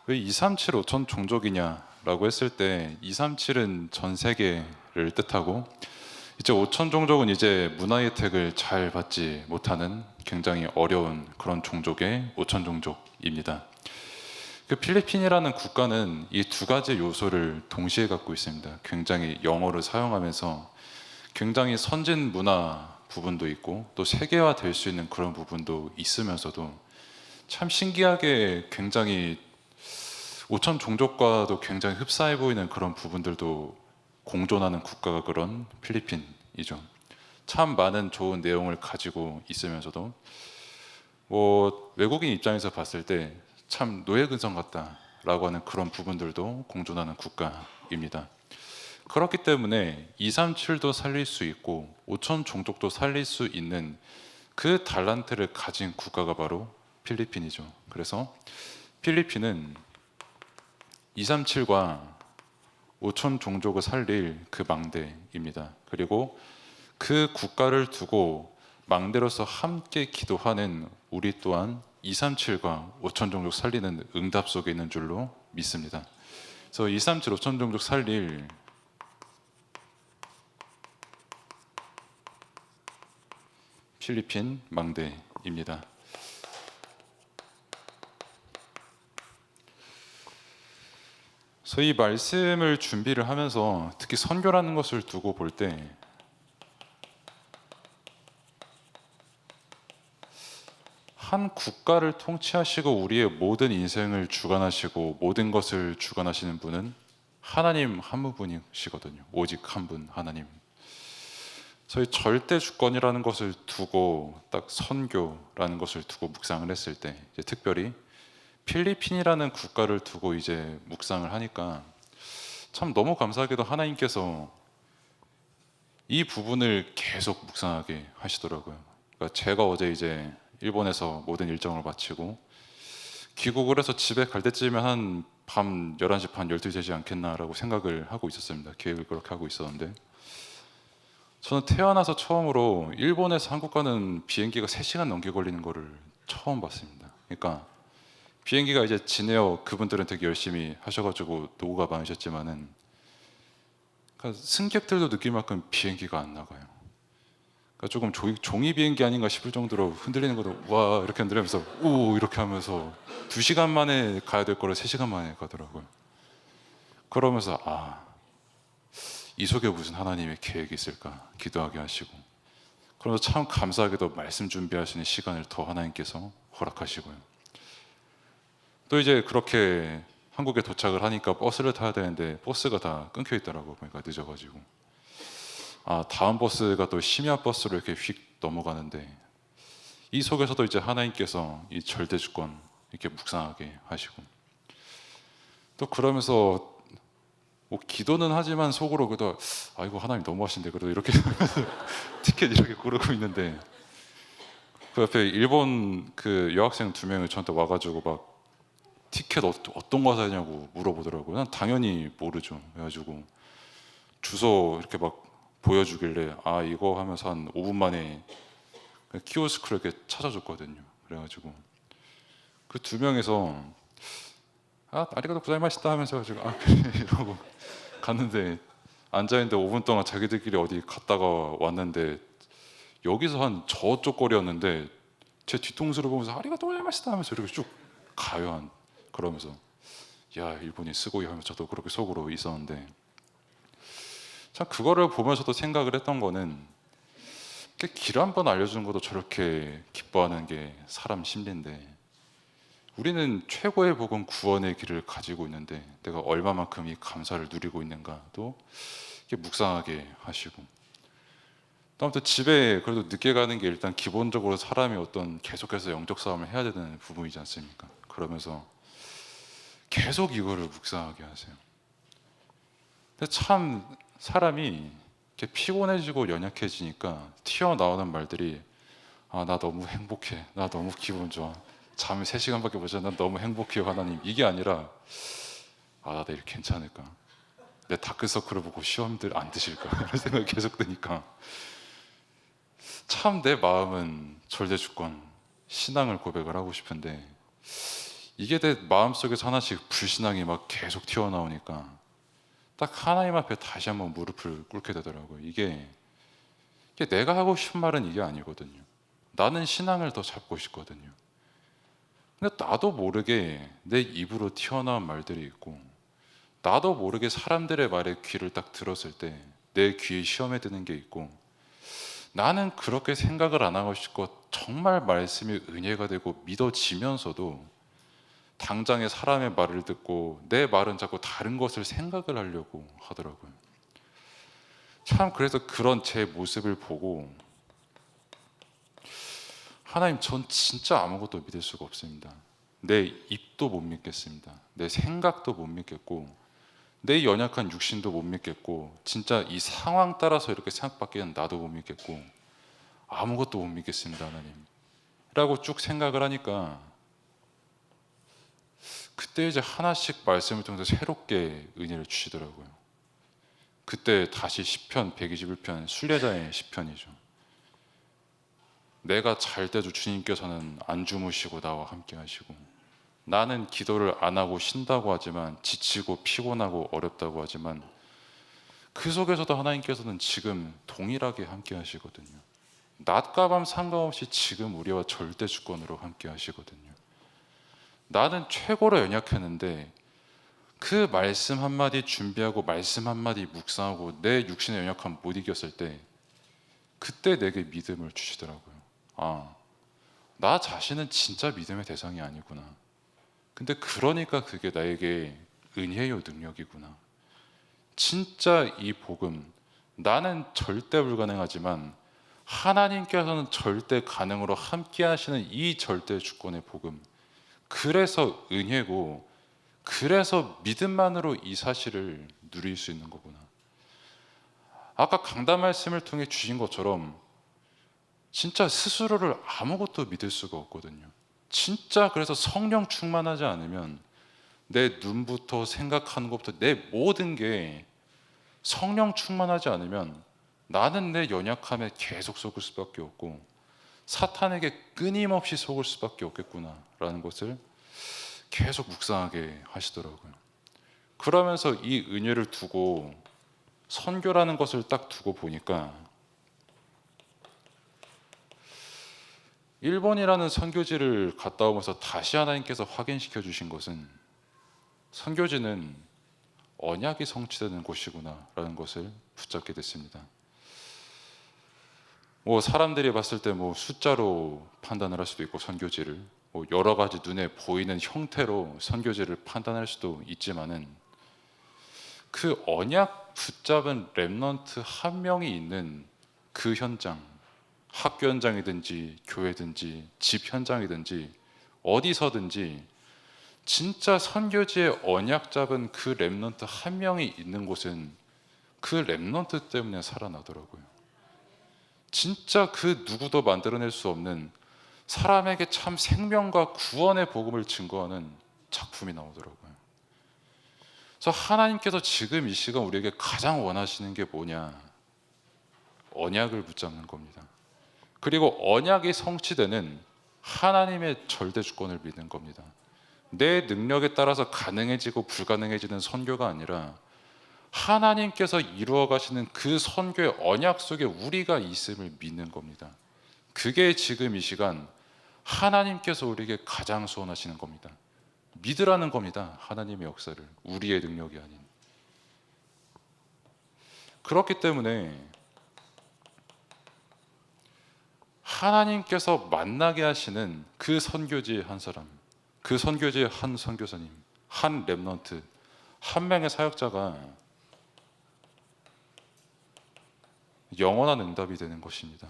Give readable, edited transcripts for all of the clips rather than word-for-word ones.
왜 237 5천 종족이냐라고 했을 때 237은 전 세계를 뜻하고 이제 5천 종족은 이제 문화 혜택을 잘 받지 못하는 굉장히 어려운 그런 종족의 5천 종족입니다. 그 필리핀이라는 국가는 이 두 가지 요소를 동시에 갖고 있습니다. 굉장히 영어를 사용하면서 굉장히 선진 문화 부분도 있고 또 세계화 될 수 있는 그런 부분도 있으면서도 참 신기하게 굉장히 5천 종족과도 굉장히 흡사해 보이는 그런 부분들도 공존하는 국가가 그런 필리핀이죠. 참 많은 좋은 내용을 가지고 있으면서도 뭐 외국인 입장에서 봤을 때 참 노예근성 같다라고 하는 그런 부분들도 공존하는 국가입니다. 그렇기 때문에 237도 살릴 수 있고 5천 종족도 살릴 수 있는 그 달란트를 가진 국가가 바로 필리핀이죠. 그래서 필리핀은 237과 5천 종족을 살릴 그 망대입니다. 그리고 그 국가를 두고 망대로서 함께 기도하는 우리 또한 237과 5천 종족 살리는 응답 속에 있는 줄로 믿습니다. 그래서 237, 5천 종족 살릴 필리핀 망대입니다. 그래서 이 말씀을 준비를 하면서 특히 선교라는 것을 두고 볼 때 한 국가를 통치하시고 우리의 모든 인생을 주관하시고 모든 것을 주관하시는 분은 하나님 한 분이시거든요. 오직 한 분 하나님. 저희 절대 주권이라는 것을 두고 딱 선교라는 것을 두고 묵상을 했을 때 이제 특별히 필리핀이라는 국가를 두고 이제 묵상을 하니까 참 너무 감사하게도 하나님께서 이 부분을 계속 묵상하게 하시더라고요. 그러니까 제가 어제 이제 일본에서 모든 일정을 마치고 귀국을 해서 집에 갈 때쯤에 한 밤 11시 반, 12시 되지 않겠나라고 생각을 하고 있었습니다. 계획을 그렇게 하고 있었는데 저는 태어나서 처음으로 일본에서 한국 가는 비행기가 3시간 넘게 걸리는 거를 처음 봤습니다. 그러니까 비행기가 이제 진에어 그분들은 되게 열심히 하셔가지고 노고가 많으셨지만은 그러니까 승객들도 느낄 만큼 비행기가 안 나가요. 그러니까 조금 종이 비행기 아닌가 싶을 정도로 흔들리는 것도 와 이렇게 흔들면서 우 이렇게 하면서 2시간 만에 가야 될 거를 3시간 만에 가더라고요. 그러면서 이 속에 무슨 하나님의 계획이 있을까 기도하게 하시고 그러면서 참 감사하게도 말씀 준비하시는 시간을 더 하나님께서 허락하시고요. 또 이제 그렇게 한국에 도착을 하니까 버스를 타야 되는데 버스가 다 끊겨 있더라고요. 그러니까 늦어가지고 다음 버스가 또 심야 버스로 이렇게 휙 넘어가는데 이 속에서도 이제 하나님께서 이 절대 주권 이렇게 묵상하게 하시고 또 그러면서 뭐 기도는 하지만 속으로 그래도 이거 하나님 너무 하신데 그래도 이렇게 티켓 이렇게 고르고 있는데 그 옆에 일본 그 여학생 2명이 저한테 와가지고 막 티켓 어떤 거 사냐고 물어보더라고요. 난 당연히 모르죠. 그래가지고 주소 이렇게 막 보여주길래 이거 하면서 한 5분 만에 키오스크를 이렇게 찾아줬거든요. 그래가지고 그 2명에서 아리가또 고자이마시다 하면서 지금 그래 이러고 갔는데 앉아있는데 5분 동안 자기들끼리 어디 갔다가 왔는데 여기서 한 저쪽 거리였는데 제 뒤통수를 보면서 아리가또 고자이마시다 하면서 이렇게 쭉 가요. 그러면서 야 일본이 쓰고이 하면서 저도 그렇게 속으로 있었는데 참 그거를 보면서도 생각을 했던 거는 길 한 번 알려주는 것도 저렇게 기뻐하는 게 사람 심리인데 우리는 최고의 복음 구원의 길을 가지고 있는데 내가 얼마만큼 이 감사를 누리고 있는가도 이렇게 묵상하게 하시고 또 아무튼 집에 그래도 늦게 가는 게 일단 기본적으로 사람이 어떤 계속해서 영적 싸움을 해야 되는 부분이지 않습니까? 그러면서 계속 이거를 묵상하게 하세요. 근데 참 사람이 이렇게 피곤해지고 연약해지니까 튀어나오는 말들이 나 너무 행복해, 나 너무 기분 좋아, 잠을 3시간밖에 못 자, 난 너무 행복해요 하나님, 이게 아니라 나 내일 괜찮을까, 내 다크서클을 보고 시험들 안 드실까 이런 생각이 계속 드니까 참 내 마음은 절대주권 신앙을 고백을 하고 싶은데 이게 내 마음속에서 하나씩 불신앙이 막 계속 튀어나오니까 딱 하나님 앞에 다시 한번 무릎을 꿇게 되더라고요. 이게 내가 하고 싶은 말은 이게 아니거든요. 나는 신앙을 더 잡고 싶거든요. 근데 나도 모르게 내 입으로 튀어나온 말들이 있고, 나도 모르게 사람들의 말에 귀를 딱 들었을 때 내 귀에 시험에 드는 게 있고, 나는 그렇게 생각을 안 하고 싶고 정말 말씀이 은혜가 되고 믿어지면서도 당장에 사람의 말을 듣고 내 말은 자꾸 다른 것을 생각을 하려고 하더라고요. 참, 그래서 그런 제 모습을 보고 하나님, 전 진짜 아무것도 믿을 수가 없습니다. 내 입도 못 믿겠습니다. 내 생각도 못 믿겠고, 내 연약한 육신도 못 믿겠고, 진짜 이 상황 따라서 이렇게 생각받기는 나도 못 믿겠고, 아무것도 못 믿겠습니다, 하나님 라고 쭉 생각을 하니까, 그때 이제 하나씩 말씀을 통해서 새롭게 은혜를 주시더라고요. 그때 다시 시편 121편, 순례자의 시편이죠. 내가 잘 때도 주님께서는 안 주무시고 나와 함께 하시고, 나는 기도를 안 하고 쉰다고 하지만, 지치고 피곤하고 어렵다고 하지만, 그 속에서도 하나님께서는 지금 동일하게 함께 하시거든요. 낮과 밤 상관없이 지금 우리와 절대 주권으로 함께 하시거든요. 나는 최고로 연약했는데 그 말씀 한마디 준비하고 말씀 한마디 묵상하고 내 육신의 연약함 못 이겼을 때, 그때 내게 믿음을 주시더라고요. 아, 나 자신은 진짜 믿음의 대상이 아니구나. 근데 그러니까 그게 나에게 은혜요 능력이구나. 진짜 이 복음, 나는 절대 불가능하지만 하나님께서는 절대 가능으로 함께 하시는 이 절대 주권의 복음, 그래서 은혜고, 그래서 믿음만으로 이 사실을 누릴 수 있는 거구나. 아까 강단 말씀을 통해 주신 것처럼 진짜 스스로를 아무것도 믿을 수가 없거든요. 진짜 그래서 성령 충만하지 않으면 내 눈부터 생각하는 것부터 내 모든 게 성령 충만하지 않으면 나는 내 연약함에 계속 속을 수밖에 없고 사탄에게 끊임없이 속을 수밖에 없겠구나라는 것을 계속 묵상하게 하시더라고요. 그러면서 이 은혜를 두고 선교라는 것을 딱 두고 보니까, 일본이라는 선교지를 갔다 오면서 다시 하나님께서 확인시켜 주신 것은, 선교지는 언약이 성취되는 곳이구나라는 것을 붙잡게 됐습니다. 사람들이 봤을 때 숫자로 판단을 할 수도 있고, 선교지를 여러 가지 눈에 보이는 형태로 선교지를 판단할 수도 있지만은, 그 언약 붙잡은 렘넌트 한 명이 있는 그 현장, 학교 현장이든지 교회든지 집 현장이든지 어디서든지 진짜 선교지의 언약 잡은 그 렘넌트 한 명이 있는 곳은 그 렘넌트 때문에 살아나더라고요. 진짜 그 누구도 만들어낼 수 없는, 사람에게 참 생명과 구원의 복음을 증거하는 작품이 나오더라고요. 그래서 하나님께서 지금 이 시간 우리에게 가장 원하시는 게 뭐냐? 언약을 붙잡는 겁니다. 그리고 언약이 성취되는 하나님의 절대 주권을 믿는 겁니다. 내 능력에 따라서 가능해지고 불가능해지는 선교가 아니라 하나님께서 이루어 가시는 그 선교의 언약 속에 우리가 있음을 믿는 겁니다. 그게 지금 이 시간 하나님께서 우리에게 가장 소원하시는 겁니다. 믿으라는 겁니다. 하나님의 역사를, 우리의 능력이 아닌. 그렇기 때문에 하나님께서 만나게 하시는 그 선교지의 한 사람, 그 선교지의 한 선교사님, 한 렘넌트, 한 명의 사역자가 영원한 응답이 되는 것입니다.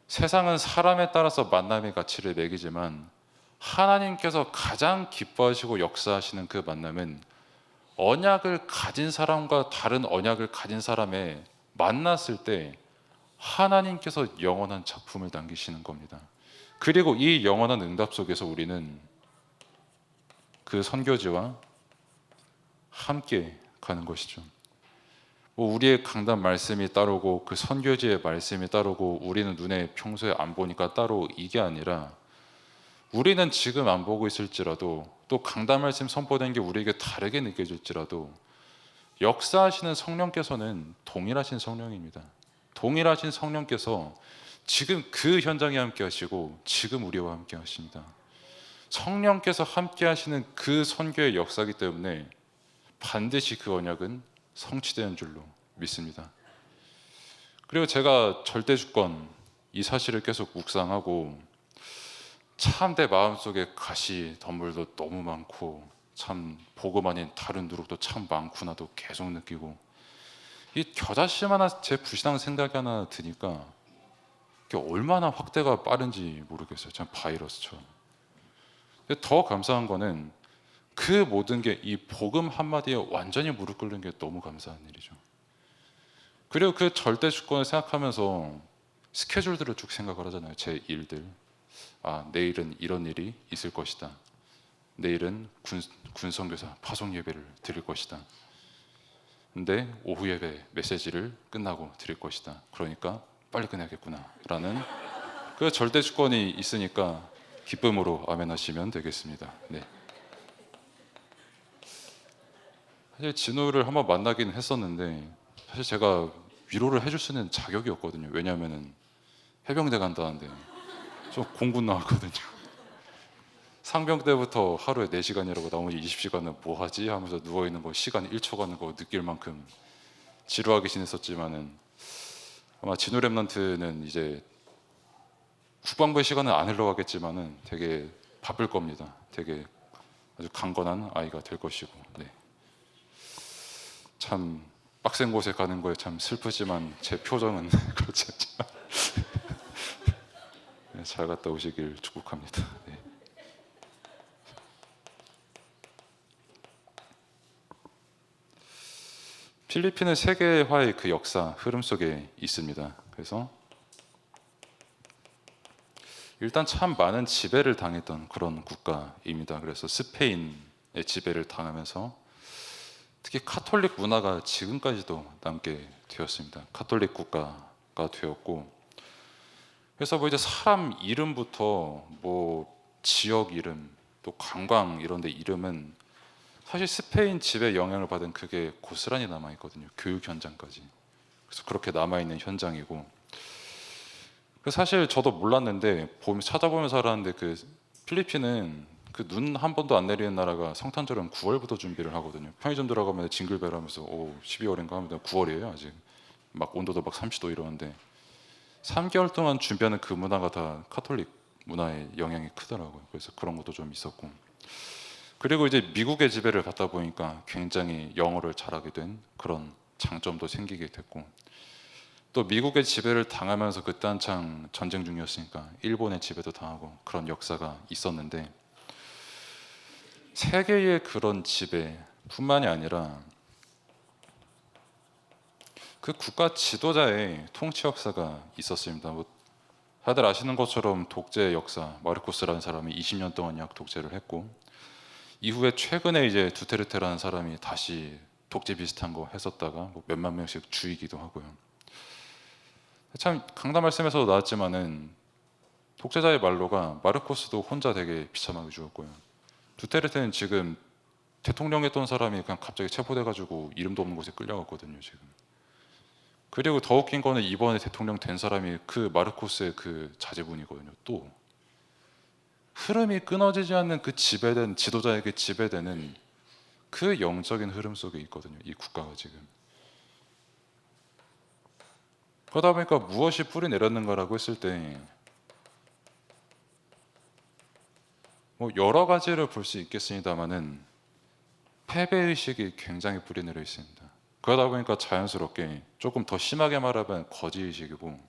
세상은 사람에 따라서 만남의 가치를 매기지만 하나님께서 가장 기뻐하시고 역사하시는 그 만남은 언약을 가진 사람과 다른 언약을 가진 사람의 만났을 때 하나님께서 영원한 작품을 남기시는 겁니다. 그리고 이 영원한 응답 속에서 우리는 그 선교지와 함께 가는 것이죠. 우리의 강단 말씀이 따르고 그 선교지의 말씀이 따르고 우리는 눈에 평소에 안 보니까 따로, 이게 아니라 우리는 지금 안 보고 있을지라도 또 강단 말씀 선포된 게 우리에게 다르게 느껴질지라도 역사하시는 성령께서는 동일하신 성령입니다. 동일하신 성령께서 지금 그 현장에 함께 하시고 지금 우리와 함께 하십니다. 성령께서 함께 하시는 그 선교의 역사이기 때문에 반드시 그 언약은 성취되는 줄로 믿습니다. 그리고 제가 절대주권 이 사실을 계속 묵상하고 참 내 마음속에 가시 덤불도 너무 많고 참 복음 아닌 다른 누룩도 참 많구나도 계속 느끼고 이 겨자씨 하나 제 불신앙 생각이 하나 드니까 이게 얼마나 확대가 빠른지 모르겠어요. 참 바이러스처럼. 근데 더 감사한 거는 그 모든 게 이 복음 한마디에 완전히 무릎 꿇는 게 너무 감사한 일이죠. 그리고 그 절대 주권을 생각하면서 스케줄들을 쭉 생각을 하잖아요. 제 일들. 내일은 이런 일이 있을 것이다. 내일은 군선교사 파송 예배를 드릴 것이다. 근데 오후 예배 메시지를 끝나고 드릴 것이다. 그러니까 빨리 끝내야겠구나 라는 그 절대 주권이 있으니까 기쁨으로 아멘 하시면 되겠습니다. 네. 사실 진우를 한번 만나긴 했었는데 사실 제가 위로를 해줄 수 있는 자격이 없거든요. 왜냐하면 해병대 간다는데 좀 공군 나왔거든요. 상병 때부터 하루에 4시간이라고 나머지 20시간은 뭐 하지? 하면서 누워있는 거 시간 1초 가는 거 느낄 만큼 지루하게 지냈었지만은 아마 진우 랩런트는 이제 국방부의 시간은 안 흘러가겠지만은 되게 바쁠 겁니다. 되게 아주 강건한 아이가 될 것이고, 네. 참 빡센 곳에 가는 거에 참 슬프지만 제 표정은 그렇지 않지만 네, 잘 갔다 오시길 축복합니다. 네. 필리핀은 세계화의 그 역사 흐름 속에 있습니다. 그래서 일단 참 많은 지배를 당했던 그런 국가입니다. 그래서 스페인의 지배를 당하면서 특히 카톨릭 문화가 지금까지도 남게 되었습니다. 카톨릭 국가가 되었고, 그래서 뭐 이제 사람 이름부터 뭐 지역 이름 또 관광 이런 데 이름은 사실 스페인 지배 영향을 받은 그게 고스란히 남아 있거든요. 교육 현장까지. 그래서 그렇게 남아 있는 현장이고, 사실 저도 몰랐는데 찾아보면서 알았는데 그 필리핀은 그 눈 한 번도 안 내리는 나라가 성탄절은 9월부터 준비를 하거든요. 편의점 들어가면 징글벨 하면서 12월인가 하면 9월이에요 아직. 막 온도도 막 30도 이러는데 3개월 동안 준비하는 그 문화가 다 카톨릭 문화의 영향이 크더라고요. 그래서 그런 것도 좀 있었고, 그리고 이제 미국의 지배를 받다 보니까 굉장히 영어를 잘하게 된 그런 장점도 생기게 됐고, 또 미국의 지배를 당하면서 그때 한창 전쟁 중이었으니까 일본의 지배도 당하고 그런 역사가 있었는데, 세계의 그런 지배뿐만이 아니라 그 국가 지도자의 통치 역사가 있었습니다. 뭐 다들 아시는 것처럼 독재 역사, 마르코스라는 사람이 20년 동안 약 독재를 했고, 이후에 최근에 이제 두테르테라는 사람이 다시 독재 비슷한 거 했었다가 뭐 몇만 명씩 죽이기도 하고요. 참 강단 말씀에서도 나왔지만은 독재자의 말로가 마르코스도 혼자 되게 비참하게 죽었고요. 두테르테는 지금 대통령 했던 사람이 그냥 갑자기 체포돼가지고 이름도 없는 곳에 끌려갔거든요 지금. 그리고 더 웃긴 거는 이번에 대통령 된 사람이 그 마르코스의 그 자제분이거든요. 또 흐름이 끊어지지 않는 그 지배된 지도자에게 지배되는 그 영적인 흐름 속에 있거든요. 이 국가가 지금. 그러다 보니까 무엇이 뿌리 내렸는가라고 했을 때 뭐 여러 가지를 볼 수 있겠습니다만은 패배 의식이 굉장히 뿌리 내려 있습니다. 그러다 보니까 자연스럽게 조금 더 심하게 말하면 거지 의식이고,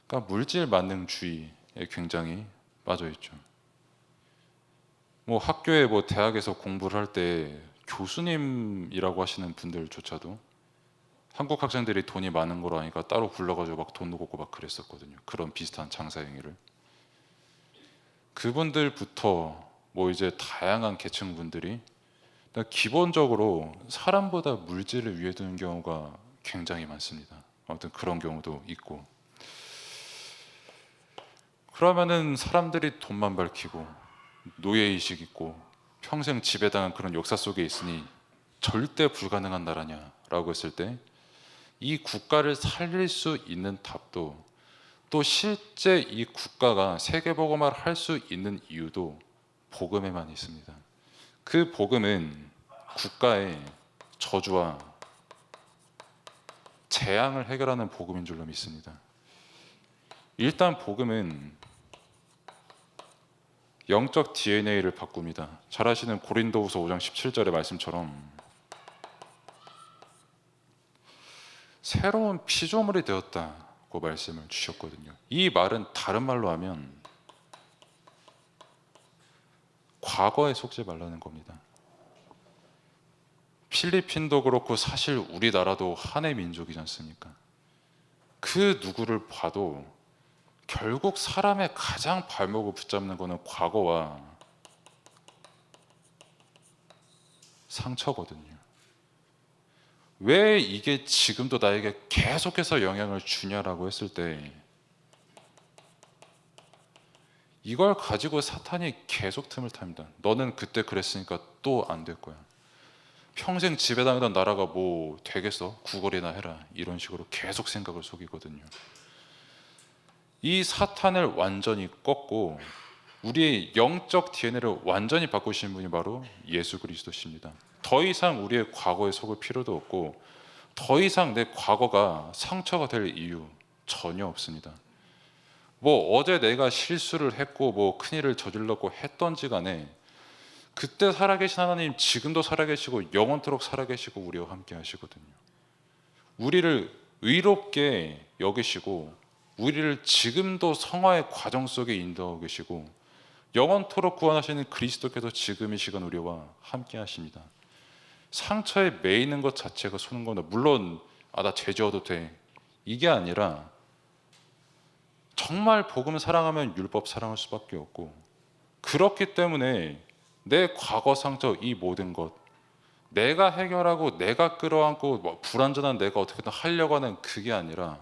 그러니까 물질 만능주의에 굉장히 빠져 있죠. 뭐 학교에 뭐 대학에서 공부를 할 때 교수님이라고 하시는 분들조차도 한국 학생들이 돈이 많은 걸 아니까 따로 불러가지고 막 돈 놓고 막 그랬었거든요. 그런 비슷한 장사 행위를. 그분들부터 뭐 이제 다양한 계층 분들이 기본적으로 사람보다 물질을 위해 두는 경우가 굉장히 많습니다. 아무튼 그런 경우도 있고, 그러면은 사람들이 돈만 밝히고 노예의식 있고 평생 지배당한 그런 역사 속에 있으니 절대 불가능한 나라냐라고 했을 때 이 국가를 살릴 수 있는 답도, 또 실제 이 국가가 세계복음화를 할 수 있는 이유도 복음에만 있습니다. 그 복음은 국가의 저주와 재앙을 해결하는 복음인 줄로 믿습니다. 일단 복음은 영적 DNA를 바꿉니다. 잘 아시는 고린도후서 5장 17절의 말씀처럼 새로운 피조물이 되었다고 말씀을 주셨거든요. 이 말은 다른 말로 하면 과거에 속지 말라는 겁니다. 필리핀도 그렇고 사실 우리나라도 한의 민족이지 않습니까? 그 누구를 봐도 결국 사람의 가장 발목을 붙잡는 것은 과거와 상처거든요. 왜 이게 지금도 나에게 계속해서 영향을 주냐라고 했을 때 이걸 가지고 사탄이 계속 틈을 탑니다. 너는 그때 그랬으니까 또 안 될 거야. 평생 지배당하던 나라가 뭐 되겠어? 구걸이나 해라. 이런 식으로 계속 생각을 속이거든요. 이 사탄을 완전히 꺾고 우리의 영적 DNA를 완전히 바꾸신 분이 바로 예수 그리스도십니다. 더 이상 우리의 과거에 속을 필요도 없고 더 이상 내 과거가 상처가 될 이유 전혀 없습니다. 뭐 어제 내가 실수를 했고 뭐 큰일을 저질렀고 했던지 간에 그때 살아계신 하나님 지금도 살아계시고 영원토록 살아계시고 우리와 함께 하시거든요. 우리를 의롭게 여기시고 우리를 지금도 성화의 과정 속에 인도하고 계시고 영원토록 구원하시는 그리스도께서 지금 이 시간 우리와 함께 하십니다. 상처에 매이는 것 자체가 손은 겁니다. 물론 나 죄지어도 돼 이게 아니라 정말 복음 사랑하면 율법 사랑할 수밖에 없고, 그렇기 때문에 내 과거 상처 이 모든 것 내가 해결하고 내가 끌어안고 뭐 불완전한 내가 어떻게든 하려고 하는 그게 아니라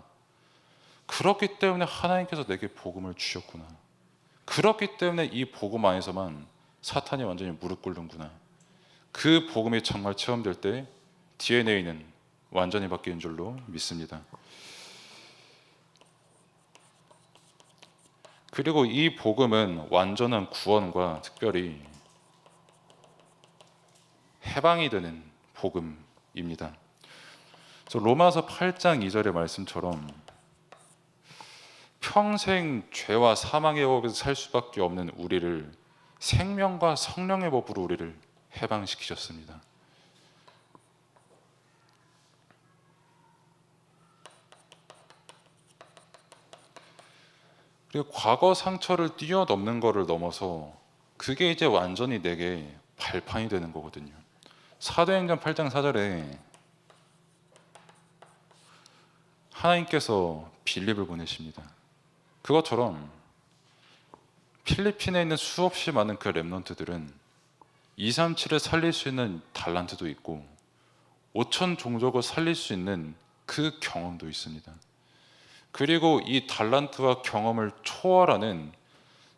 그렇기 때문에 하나님께서 내게 복음을 주셨구나. 그렇기 때문에 이 복음 안에서만 사탄이 완전히 무릎 꿇는구나. 그 복음이 정말 체험될 때 DNA는 완전히 바뀌는 줄로 믿습니다. 그리고 이 복음은 완전한 구원과 특별히 해방이 되는 복음입니다. 그래서 로마서 8장 2절의 말씀처럼 평생 죄와 사망의 법에서 살 수밖에 없는 우리를 생명과 성령의 법으로 우리를 해방시키셨습니다. 그리고 과거 상처를 뛰어넘는 것을 넘어서 그게 이제 완전히 내게 발판이 되는 거거든요. 사도행전 8장 4절에 하나님께서 빌립을 보내십니다. 그것처럼 필리핀에 있는 수없이 많은 그 렘넌트들은 237을 살릴 수 있는 달란트도 있고 5천 종족을 살릴 수 있는 그 경험도 있습니다. 그리고 이 달란트와 경험을 초월하는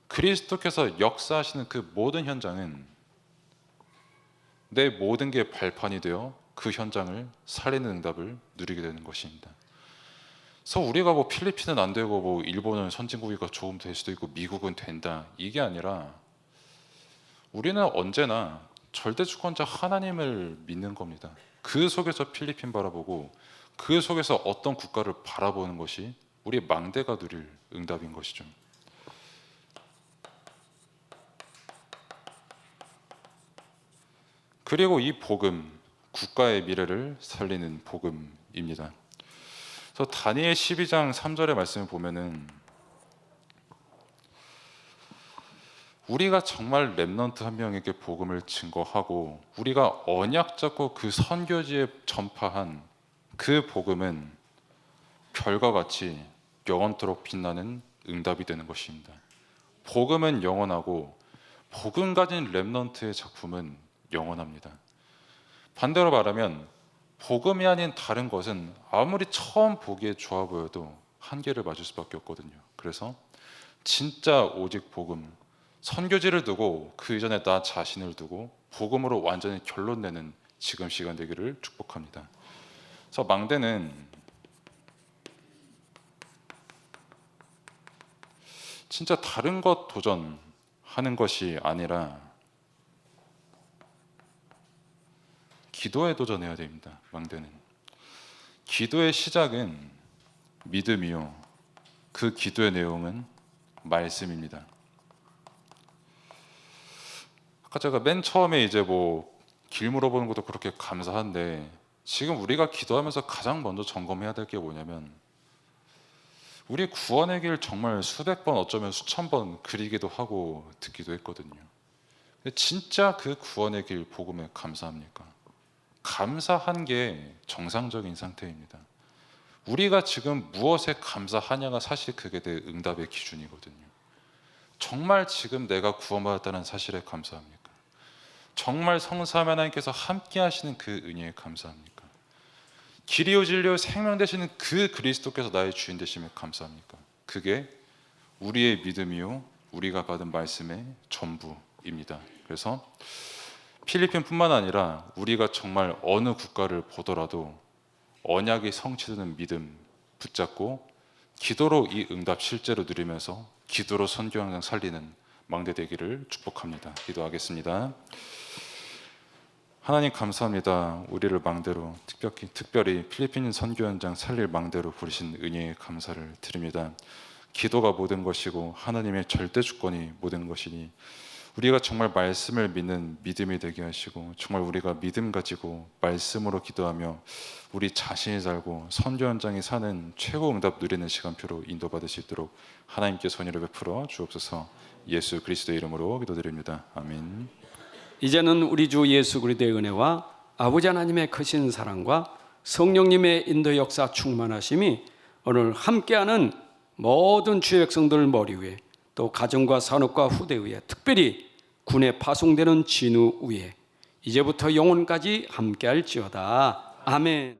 그리스도께서 역사하시는 그 모든 현장은 내 모든 게 발판이 되어 그 현장을 살리는 응답을 누리게 되는 것입니다. 그래서 우리가 뭐 필리핀은 안 되고 뭐 일본은 선진국이가 조금 될 수도 있고 미국은 된다 이게 아니라 우리는 언제나 절대 주권자 하나님을 믿는 겁니다. 그 속에서 필리핀 바라보고 그 속에서 어떤 국가를 바라보는 것이 우리 망대가 누릴 응답인 것이죠. 그리고 이 복음, 국가의 미래를 살리는 복음입니다. 그래서 다니엘 12장 3절의 말씀을 보면은 우리가 정말 렘넌트 한 명에게 복음을 증거하고 우리가 언약 잡고 그 선교지에 전파한 그 복음은 별과 같이 영원토록 빛나는 응답이 되는 것입니다. 복음은 영원하고 복음 가진 렘넌트의 작품은 영원합니다. 반대로 말하면 복음이 아닌 다른 것은 아무리 처음 보기에 좋아 보여도 한계를 맞을 수밖에 없거든요. 그래서 진짜 오직 복음, 선교지를 두고 그 이전에 나 자신을 두고 복음으로 완전히 결론 내는 지금 시간 되기를 축복합니다. 그래서 망대는 진짜 다른 것 도전하는 것이 아니라 기도에 도전해야 됩니다. 망대는 기도의 시작은 믿음이요, 그 기도의 내용은 말씀입니다. 아까 제가 맨 처음에 이제 길 물어보는 것도 그렇게 감사한데, 지금 우리가 기도하면서 가장 먼저 점검해야 될 게 뭐냐면, 우리의 구원의 길 정말 수백 번, 어쩌면 수천 번 그리기도 하고 듣기도 했거든요. 근데 진짜 그 구원의 길 복음에 감사합니까? 감사한 게 정상적인 상태입니다. 우리가 지금 무엇에 감사하냐가 사실 그게 내 응답의 기준이거든요. 정말 지금 내가 구원받았다는 사실에 감사합니까? 정말 성삼위 하나님께서 함께 하시는 그 은혜에 감사합니까? 길이요 진리요 생명 되시는 그 그리스도께서 나의 주인 되심에 감사합니까? 그게 우리의 믿음이요, 우리가 받은 말씀의 전부입니다. 그래서 필리핀뿐만 아니라 우리가 정말 어느 국가를 보더라도 언약이 성취되는 믿음 붙잡고 기도로 이 응답 실제로 누리면서 기도로 선교 현장 살리는 망대 되기를 축복합니다. 기도하겠습니다. 하나님 감사합니다. 우리를 망대로 특별히 필리핀 선교 현장 살릴 망대로 부르신 은혜에 감사를 드립니다. 기도가 모든 것이고 하나님의 절대 주권이 모든 것이니 우리가 정말 말씀을 믿는 믿음이 되게 하시고, 정말 우리가 믿음 가지고 말씀으로 기도하며 우리 자신이 살고 선교 현장에 사는 최고 응답 누리는 시간표로 인도받을 수 있도록 하나님께 선의를 베풀어 주옵소서. 예수 그리스도의 이름으로 기도드립니다. 아멘. 이제는 우리 주 예수 그리스도의 은혜와 아버지 하나님의 크신 사랑과 성령님의 인도 역사 충만하심이 오늘 함께하는 모든 주의 백성들 머리 위에, 또 가정과 산업과 후대 위에, 특별히 군에 파송되는 진우 위에 이제부터 영원까지 함께할지어다. 아멘.